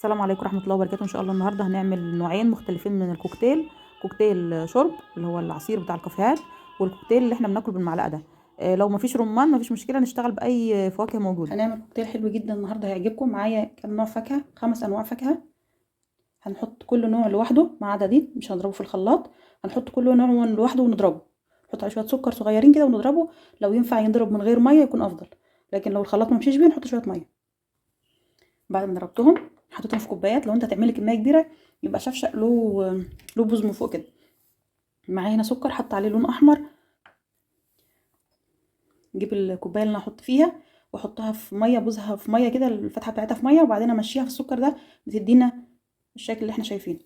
السلام عليكم ورحمة الله وبركاته. ان شاء الله النهارده هنعمل نوعين مختلفين من الكوكتيل. كوكتيل شرب اللي هو العصير بتاع الكافيهات، والكوكتيل اللي احنا بناكله بالمعلقة ده. لو مفيش رمان مفيش مشكلة، نشتغل بأي فواكه موجودة. هنعمل كوكتيل حلو جدا النهارده هيعجبكم. معايا كام نوع فاكهة، 5 انواع فاكهة. هنحط كل نوع لوحده ما عدا دي، مش هنضربه في الخلاط. هنحط كل نوع لوحده ونضربه، نحط عليه شوية سكر صغيرين كده ونضربه. لو ينفع ينضرب من غير مية يكون افضل، لكن لو الخلاط ما مشيش بيه نحط شوية مية. بعد ما ضربتهم حطيتهم في كوبايات. لو انت هتعملي كميه كبيره يبقى شفشق له بوز من فوق كده. معايا هنا سكر حط عليه لون احمر. نجيب الكوبايه اللي انا هحط فيها واحطها في ميه، بوزها في ميه كده، الفتحه بتاعتها في ميه، وبعدين امشيها في السكر ده بتدينا الشكل اللي احنا شايفينه.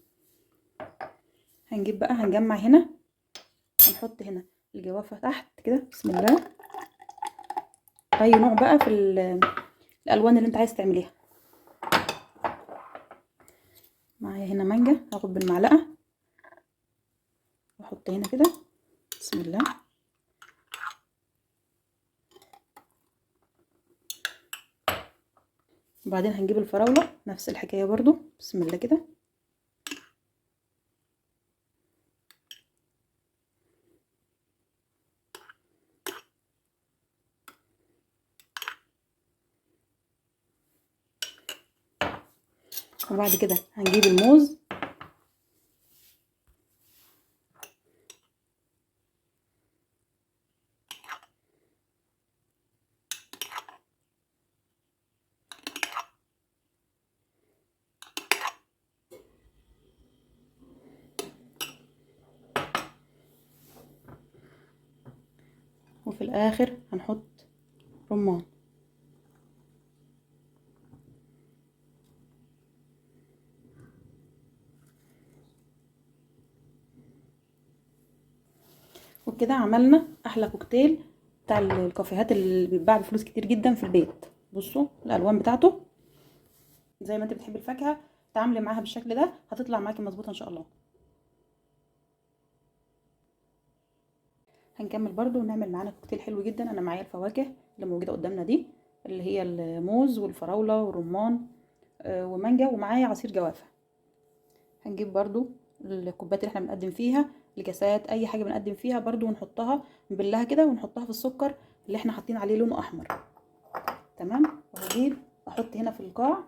هنجيب بقى هنجمع هنا، هنحط هنا الجوافه تحت كده. بسم الله. اي نوع بقى في الالوان اللي انت عايز تعمليها. معايا هنا مانجا، هاخد بالمعلقه واحط هنا كده. بسم الله. وبعدين هنجيب الفراولة نفس الحكاية برضو. بسم الله كده. وبعد كده هنجيب الموز، وفي الاخر هنحط رمان. وكده عملنا احلى كوكتيل بتاع الكافيهات اللي بيتباع بفلوس كتير جدا في البيت. بصوا الالوان بتاعته، زي ما انت بتحبي الفاكهه تعاملي معاها بالشكل ده هتطلع معاكي مظبوطه ان شاء الله. هنكمل برضو ونعمل معانا كوكتيل حلو جدا. انا معايا الفواكه اللي موجوده قدامنا دي، اللي هي الموز والفراوله والرمان ومانجا، ومعايا عصير جوافه. هنجيب برضو الكوبايات اللي احنا بنقدم فيها، الكاسات، اي حاجه بنقدم فيها برضو، ونحطها نبلها كده ونحطها في السكر اللي احنا حاطين عليه لونه احمر. تمام. وهجيب احط هنا في القاع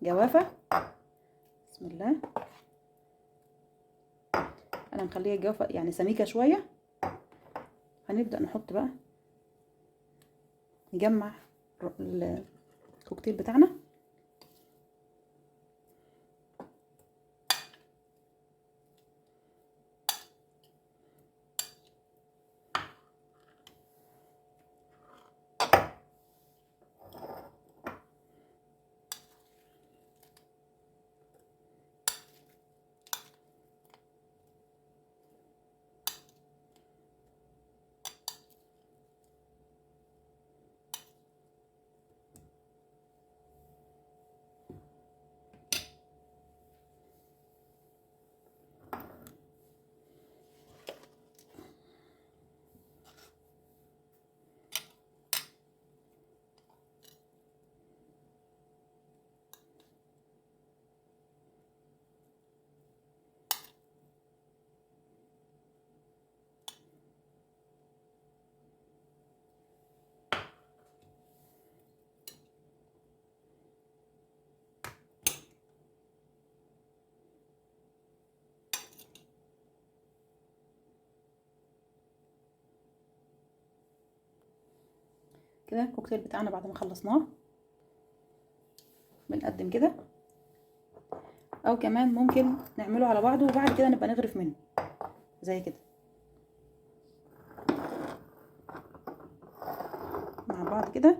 جوافه. بسم الله. انا مخليه الجوافه يعني سميكه شويه. هنبدا نحط بقى، نجمع الكوكتيل بتاعنا. كده الكوكتيل بتاعنا بعد ما خلصناه بنقدم كده، او كمان ممكن نعمله على بعضه وبعد كده نبقى نغرف منه زي كده مع بعض كده،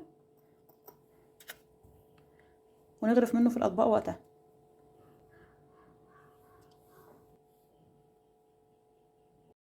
ونغرف منه في الاطباق وقتها.